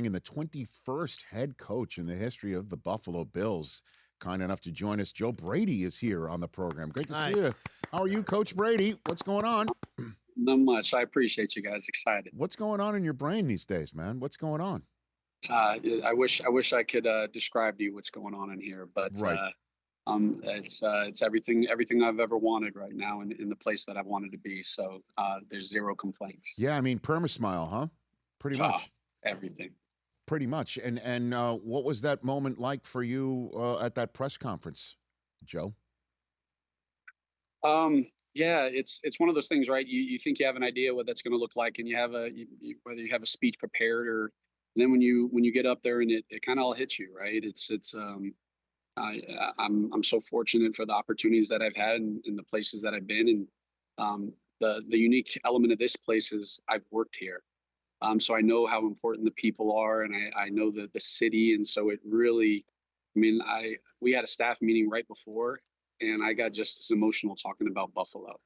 and the 21st head coach in the history of the Buffalo Bills. Kind enough to join us. Joe Brady is here on the program. Great to see you. How are you, Coach Brady? What's going on? Not much. I appreciate you guys. Excited. What's going on in your brain these days, man? What's going on? I wish I could describe to you what's going on in here, but Right. it's everything I've ever wanted right now in the place that I wanted to be. So there's zero complaints. Yeah, I mean, perma-smile, huh? Pretty much. Everything. Pretty much. And what was that moment like for you at that press conference, Joe? Yeah, it's one of those things, right? You think you have an idea what that's going to look like, and you have whether you have a speech prepared or, and then when you get up there and it kind of all hits you, right? I'm so fortunate for the opportunities that I've had in the places that I've been, and the unique element of this place is I've worked here. So I know how important the people are, and I know the city, and so it really, I mean, we had a staff meeting right before, and I got just as emotional talking about Buffalo.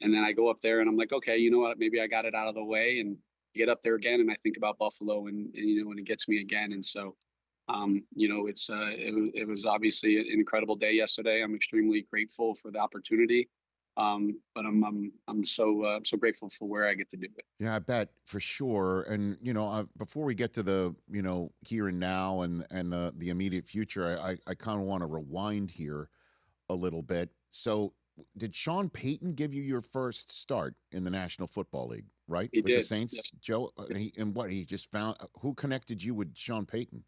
And then I go up there, and I'm like, okay, you know what? Maybe I got it out of the way, and get up there again, and I think about Buffalo, and it gets me again. And so, it was obviously an incredible day yesterday. I'm extremely grateful for the opportunity. But I'm so grateful for where I get to do it. Yeah, I bet for sure. And before we get to the here and now and the immediate future, I kind of want to rewind here a little bit. So, did Sean Payton give you your first start in the National Football League? Right, He with the did. Saints, Yes. Joe, and what he just found. Who connected you with Sean Payton?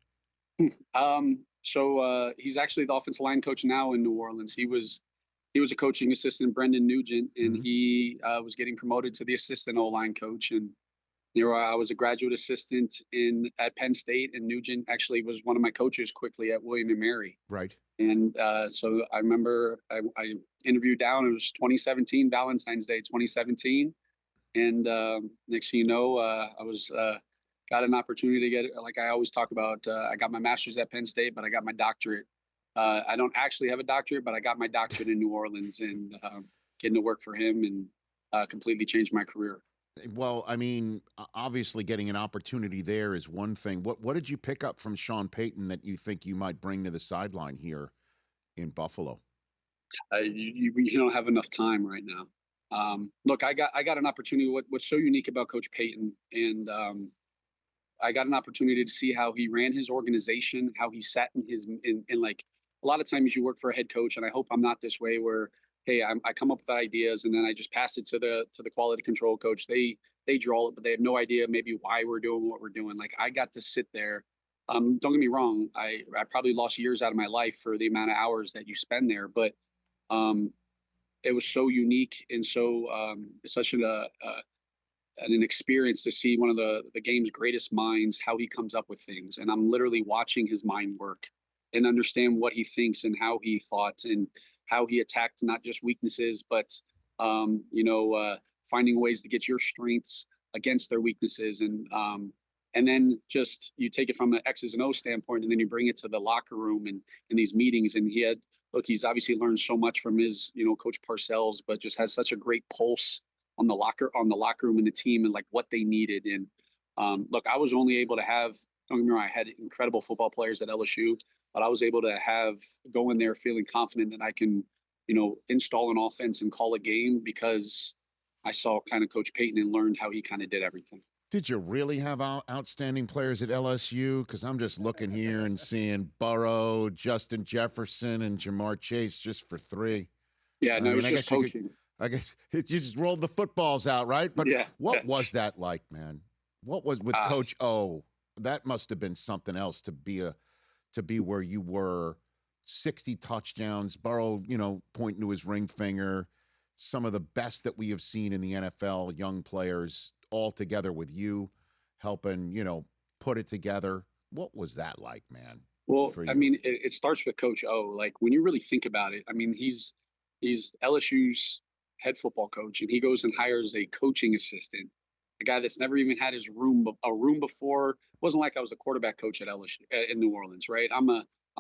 So he's actually the offensive line coach now in New Orleans. He was a coaching assistant, Brendan Nugent, and Mhm. he was getting promoted to the assistant O line coach. And I was a graduate assistant in at Penn State, and Nugent actually was one of my coaches quickly at William and Mary. Right. And so I remember I interviewed down. It was 2017, Valentine's Day, 2017. And next thing you know, I was got an opportunity to get, like I always talk about. I got my master's at Penn State, but I got my doctorate. I don't actually have a doctorate, but I got my doctorate in New Orleans, and getting to work for him and completely changed my career. Well, I mean, obviously, getting an opportunity there is one thing. What did you pick up from Sean Payton that you think you might bring to the sideline here in Buffalo? You don't have enough time right now. Look, I got an opportunity. What's so unique about Coach Payton, and I got an opportunity to see how he ran his organization, how he sat in like a lot of times you work for a head coach, and I hope I'm not this way where, hey, I come up with ideas and then I just pass it to the quality control coach. They draw it, but they have no idea maybe why we're doing what we're doing. Like I got to sit there. Don't get me wrong. I probably lost years out of my life for the amount of hours that you spend there, but um, it was so unique and so such an experience to see one of the game's greatest minds, how he comes up with things. And I'm literally watching his mind work and understand what he thinks and how he thought and how he attacked not just weaknesses, but finding ways to get your strengths against their weaknesses. And then just you take it from an X's and O standpoint, and then you bring it to the locker room and in these meetings. And he's obviously learned so much from his, Coach Parcells, but just has such a great pulse on the locker room and the team and like what they needed. And look, I was only able to have, don't get me wrong, I had incredible football players at LSU, but I was able to go in there feeling confident that I can, install an offense and call a game because I saw kind of Coach Payton and learned how he kind of did everything. Did you really have outstanding players at LSU? Because I'm just looking here and seeing Burrow, Justin Jefferson, and Jamar Chase just for three. Yeah, I no, it mean, was just coaching. I guess you just rolled the footballs out, right? But Yeah, yeah. what was that like, man? What was with Uh, Coach O? That must have been something else to be where you were. 60 touchdowns, Burrow, pointing to his ring finger. Some of the best that we have seen in the NFL, young players all together with you, helping, put it together. What was that like, man, well, for I you? mean, it starts with Coach O. Like when you really think about it, I mean, he's LSU's head football coach, and he goes and hires a coaching assistant, a guy that's never even had a room before. It wasn't like I was the quarterback coach at LSU in New Orleans, right? I'm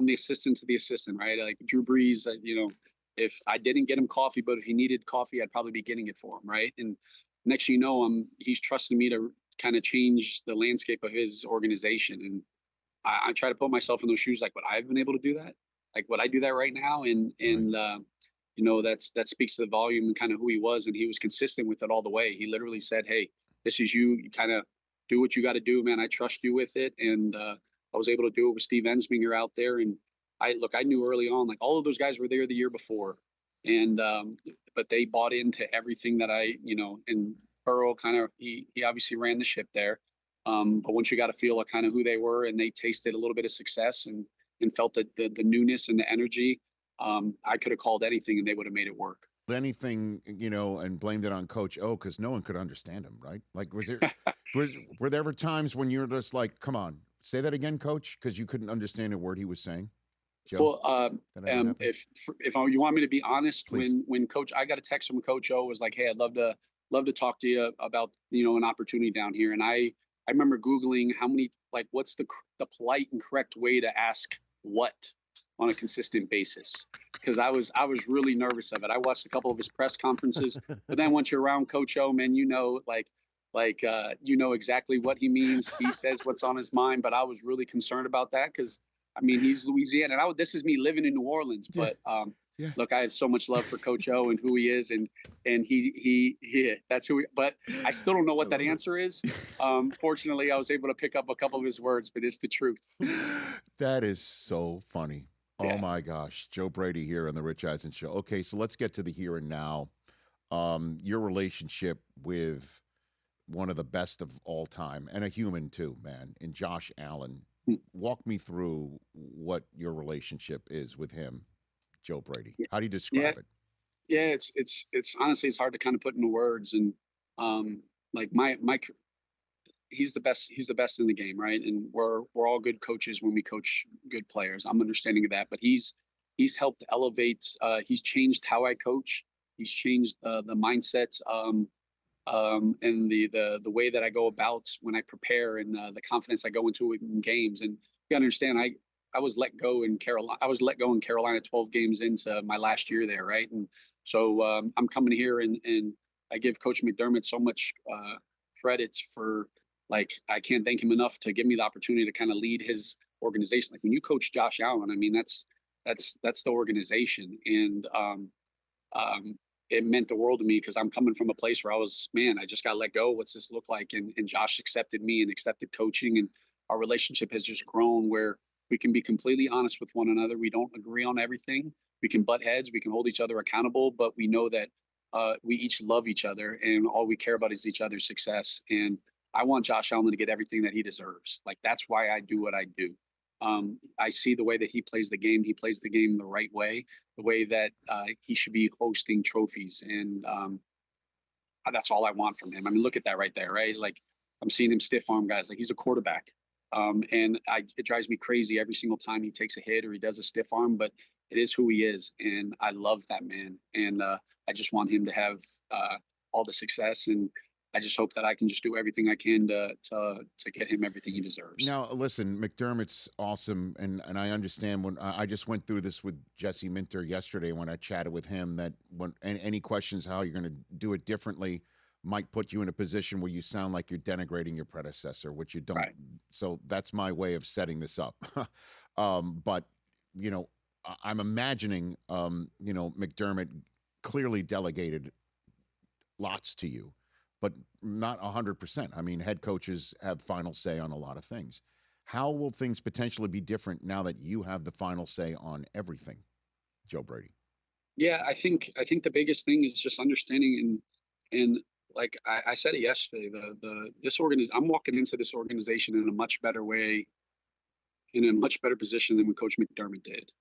the assistant to the assistant, right? Like Drew Brees, if I didn't get him coffee, but if he needed coffee, I'd probably be getting it for him, right? And next thing you know, he's trusting me kind of change the landscape of his organization. And I try to put myself in those shoes. Like, would I have been able to do that? Like, would I do that right now? Right. That speaks to the volume and kind of who he was, and he was consistent with it all the way. He literally said, "Hey, this is you. You kind of do what you got to do, man. I trust you with it." And I was able to do it with Steve Ensminger out there. And I knew early on, like all of those guys were there the year before, and but they bought into everything that and Burrow kind of he obviously ran the ship there. But once you got a feel of kind of who they were, and they tasted a little bit of success and felt the newness and the energy, I could have called anything and they would have made it work. Anything, and blamed it on Coach O because no one could understand him, right? Like, were there ever times when you were just like, "Come on, say that again, Coach," because you couldn't understand a word he was saying? Joe, Full, that ever happened? you want me to be honest, Please. when Coach, I got a text from Coach O, was like, "Hey, I'd love to talk to you about an opportunity down here." And I remember Googling how many, like, what's the polite and correct way to ask what on a consistent basis, because I was really nervous of it. I watched a couple of his press conferences, but then once you're around Coach O, man, exactly what he means. He says what's on his mind, but I was really concerned about that because I mean he's Louisiana, and this is me living in New Orleans. Yeah. But Yeah. look, I have so much love for Coach O and who he is, and that's who. But I still don't know what that answer is. Fortunately, I was able to pick up a couple of his words, but it's the truth. That is so funny. Oh Yeah. my gosh. Joe Brady here on the Rich Eisen Show. Okay, so let's get to the here and now. Your relationship with one of the best of all time and a human too, man, in Josh Allen. Walk me through what your relationship is with him, Joe Brady. How do you Yeah, describe it? yeah. It's honestly, it's hard to kind of put into words. And like he's the best. He's the best in the game, right? And we're all good coaches when we coach good players. I'm understanding of that, but he's helped elevate. He's changed how I coach. He's changed the mindset, and the way that I go about when I prepare, and the confidence I go into it in games. And you gotta understand, I was let go in Carolina. I was let go in Carolina 12 games into my last year there, right? And so I'm coming here, and I give Coach McDermott so much credits for, like, I can't thank him enough to give me the opportunity to kind of lead his organization. Like when you coach Josh Allen, I mean that's the organization. And it meant the world to me because I'm coming from a place where I was, man, I just got let go. What's this look like? And Josh accepted me and accepted coaching, and our relationship has just grown where we can be completely honest with one another. We don't agree on everything. We can butt heads. We can hold each other accountable, but we know that we each love each other, and all we care about is each other's success. And I want Josh Allen to get everything that he deserves. Like that's why I do what I do. I see the way that he plays the game. He plays the game the right way, the way that he should be hosting trophies. And that's all I want from him. I mean, look at that right there, right? Like I'm seeing him stiff arm guys. Like he's a quarterback. And it drives me crazy every single time he takes a hit or he does a stiff arm, but it is who he is. And I love that man. And I just want him to have all the success. And I just hope that I can just do everything I can to get him everything he deserves. Now, listen, McDermott's awesome, and I understand when I just went through this with Jesse Minter yesterday when I chatted with him that when any questions how you're going to do it differently might put you in a position where you sound like you're denigrating your predecessor, which you don't. Right. So that's my way of setting this up. But I'm imagining, McDermott clearly delegated lots to you, but not 100%. I mean, head coaches have final say on a lot of things. How will things potentially be different now that you have the final say on everything, Joe Brady? Yeah, I think the biggest thing is just understanding, and like I said it yesterday, I'm walking into this organization in a much better way, in a much better position than when Coach McDermott did.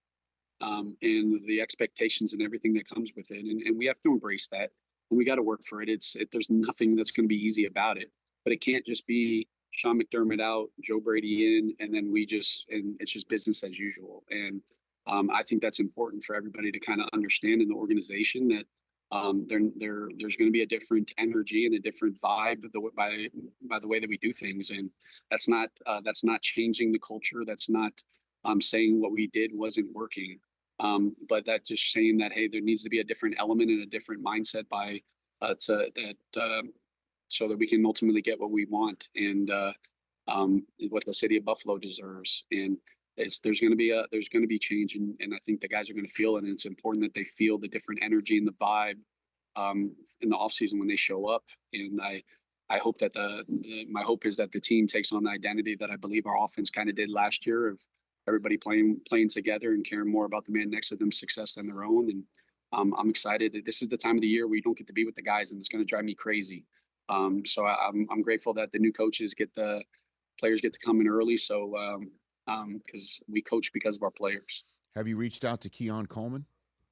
And the expectations and everything that comes with it. And we have to embrace that. And we got to work for it. There's nothing that's going to be easy about it, but it can't just be Sean McDermott out, Joe Brady in, and then and it's just business as usual. And I think that's important for everybody to kind of understand in the organization that there's going to be a different energy and a different vibe by the way that we do things. And that's not changing the culture. That's not saying what we did wasn't working. But that just saying that, hey, there needs to be a different element and a different mindset by to that so that we can ultimately get what we want and what the city of Buffalo deserves. And there's going to be change, and I think the guys are going to feel it. And it's important that they feel the different energy and the vibe in the off season when they show up. And I hope that my hope is that the team takes on the identity that I believe our offense kind of did last year, of everybody playing together and caring more about the man next to them's success than their own. And I'm excited. This is the time of the year where you don't get to be with the guys, and it's going to drive me crazy. So I'm grateful that the new coaches the players get to come in early. So because we coach because of our players. Have you reached out to Keon Coleman?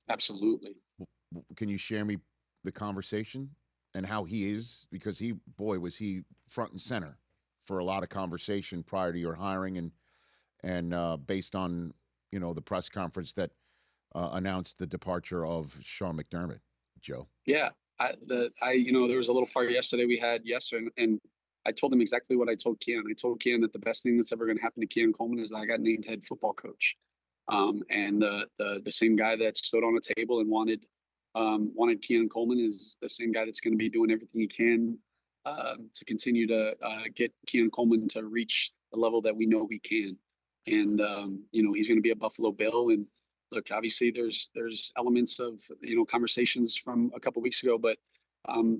Absolutely. Can you share me the conversation and how he is? Because was he front and center for a lot of conversation prior to your hiring, and based on the press conference that announced the departure of Sean McDermott, Joe. Yeah, there was a little party yesterday we had yesterday, and I told him exactly what I told Keon. I told Keon that the best thing that's ever going to happen to Keon Coleman is that I got named head football coach. And the same guy that stood on a table and wanted Keon Coleman is the same guy that's going to be doing everything he can to continue to get Keon Coleman to reach the level that we know he can. And he's going to be a Buffalo Bill. And look, obviously there's elements of conversations from a couple weeks ago, but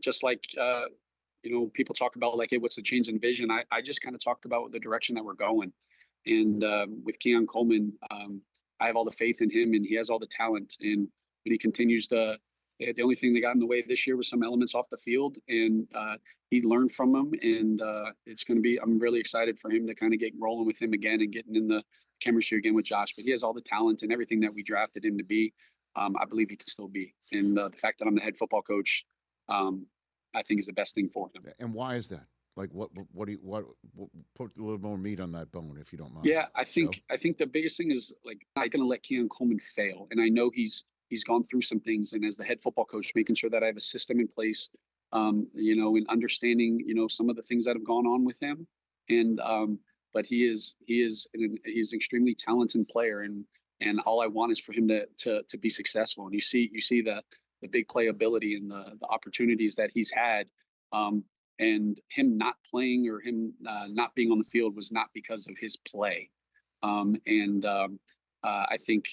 just like people talk about like, hey, what's the change in vision? I just kind of talked about the direction that we're going. And with Keon Coleman, I have all the faith in him, and he has all the talent. And when he continues the only thing that got in the way this year was some elements off the field, and he learned from them. And it's going to be, I'm really excited for him to kind of get rolling with him again and getting in the chemistry again with Josh. But he has all the talent and everything that we drafted him to be. I believe he can still be. And the fact that I'm the head football coach, I think is the best thing for him. And why is that? Like what put a little more meat on that bone, if you don't mind. Yeah, I think the biggest thing is like, I'm not going to let Keon Coleman fail. And I know he's gone through some things, and as the head football coach, making sure that I have a system in place, and understanding, some of the things that have gone on with him. And but he's an extremely talented player, and all I want is for him to be successful. And you see the big playability and the opportunities that he's had. And him not playing, or him not being on the field, was not because of his play. I think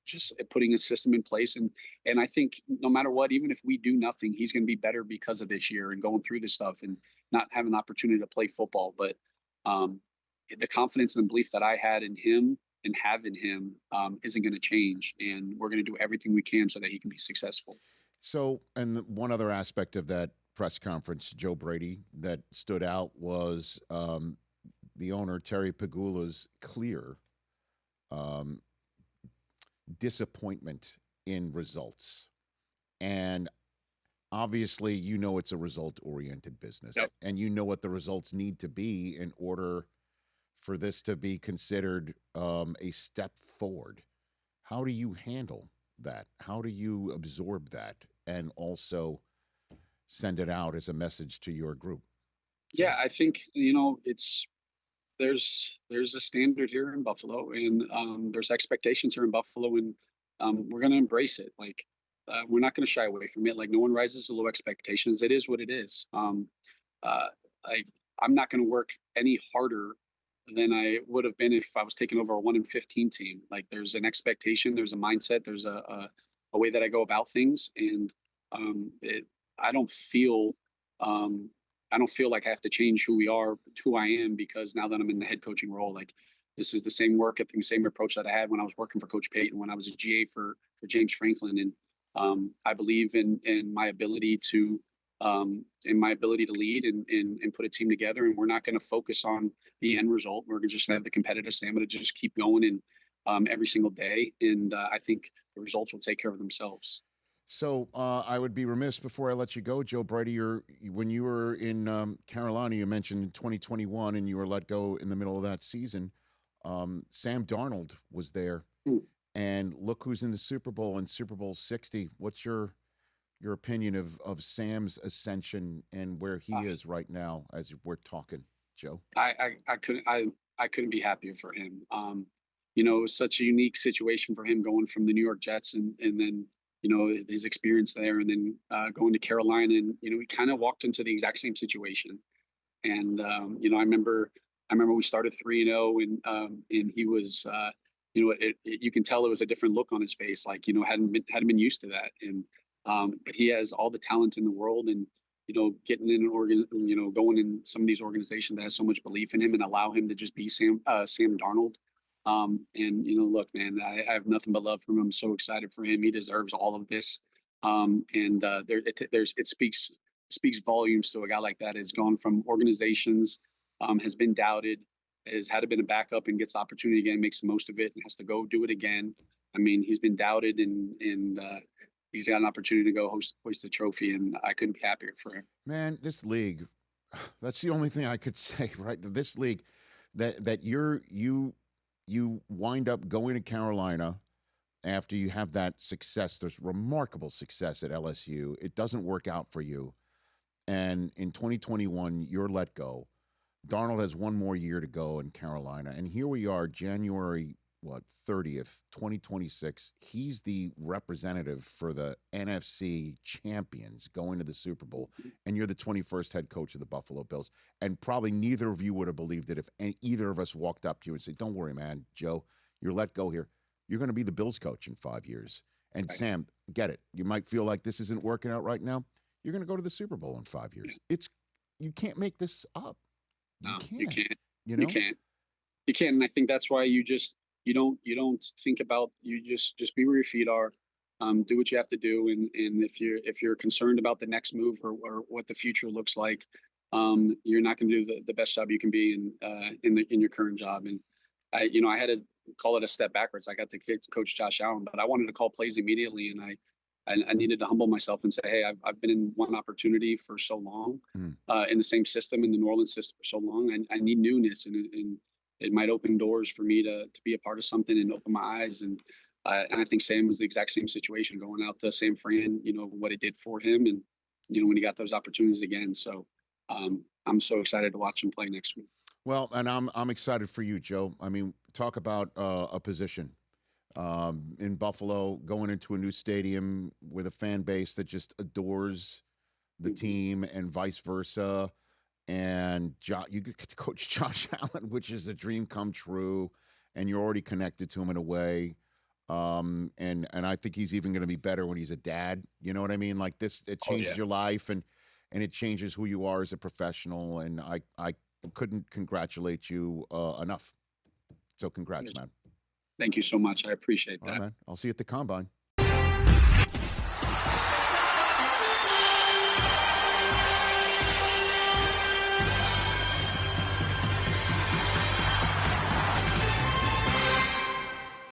just putting a system in place, and I think no matter what, even if we do nothing, he's going to be better because of this year and going through this stuff and not having an opportunity to play football. But the confidence and belief that I had in him and have in him isn't going to change, and we're going to do everything we can so that he can be successful. So, and one other aspect of that press conference, Joe Brady, that stood out was the owner, Terry Pegula's clear disappointment in results. And obviously, it's a result-oriented business. Yep. And what the results need to be in order for this to be considered a step forward. How do you handle that? How do you absorb that and also send it out as a message to your group? Yeah, I think there's a standard here in Buffalo, and there's expectations here in Buffalo, and we're going to embrace it. Like we're not going to shy away from it. Like no one rises to low expectations. It is what it is. I'm not going to work any harder than I would have been if I was taking over a 1-15 team. Like there's an expectation, there's a mindset, there's a way that I go about things, and I don't feel like I have to change who I am, because now that I'm in the head coaching role, like this is the same work ethic, same approach that I had when I was working for Coach Payton, when I was a GA for James Franklin. And I believe in my ability to lead and put a team together. And we're not going to focus on the end result. We're just going to have the competitive stamina to just keep going and every single day. And I think the results will take care of themselves. So I would be remiss before I let you go, Joe Brady. When you were in Carolina, you mentioned 2021, and you were let go in the middle of that season. Sam Darnold was there, and look who's in the Super Bowl and Super Bowl 60. What's your opinion of Sam's ascension and where he is right now as we're talking, Joe? I couldn't be happier for him. It was such a unique situation for him going from the New York Jets and then his experience there, and then going to Carolina, and he kind of walked into the exact same situation. And I remember we started 3-0, and he was, you can tell it was a different look on his face, like hadn't been used to that. And but he has all the talent in the world, and getting in an going in some of these organizations that has so much belief in him and allow him to just be Sam Darnold. And look, man, I have nothing but love for him. I'm so excited for him. He deserves all of this. And it speaks volumes to a guy like that. Has gone from organizations, has been doubted, has had to been a backup, and gets the opportunity again, makes the most of it, and has to go do it again. I mean, he's been doubted, and he's got an opportunity to go hoist the trophy, and I couldn't be happier for him. Man, this league, that's the only thing I could say, right? This league, that you wind up going to Carolina after you have that success. There's remarkable success at LSU. It doesn't work out for you. And in 2021, you're let go. Darnold has one more year to go in Carolina. And here we are, January, 30th, 2026. He's the representative for the NFC champions going to the Super Bowl. And you're the 21st head coach of the Buffalo Bills. And probably neither of you would have believed it if either of us walked up to you and said, don't worry, man, Joe, you're let go here. You're going to be the Bills coach in 5 years. And Right. Sam, get it. You might feel like this isn't working out right now. You're going to go to the Super Bowl in 5 years. You can't make this up. No, You you can't. can't. You You know? can't. You can't. And I think that's why you don't think about, you just be where your feet are. Do what you have to do, and if you're concerned about the next move, or what the future looks like, you're not going to do the best job you can be in your current job. And I had to call it a step backwards. I got to coach Josh Allen, but I wanted to call plays immediately, and I needed to humble myself and say, hey, I've been in one opportunity for so long, Mm. in the same system, in the New Orleans system for so long. I need newness, and it might open doors for me to be a part of something and open my eyes. And I think Sam was the exact same situation, going out to San Fran, what it did for him, and when he got those opportunities again. So I'm so excited to watch him play next week. Well, and I'm excited for you, Joe. I mean, talk about a position in Buffalo, going into a new stadium with a fan base that just adores the Mhm. team, and vice versa. And you get to coach Josh Allen, which is a dream come true, and you're already connected to him in a way. And I think he's even going to be better when he's a dad. You know what I mean? Like this, it Oh changes yeah. your life, and it changes who you are as a professional. And I couldn't congratulate you enough. So congrats, man. Thank you so much. I appreciate All right, that. man. I'll see you at the combine.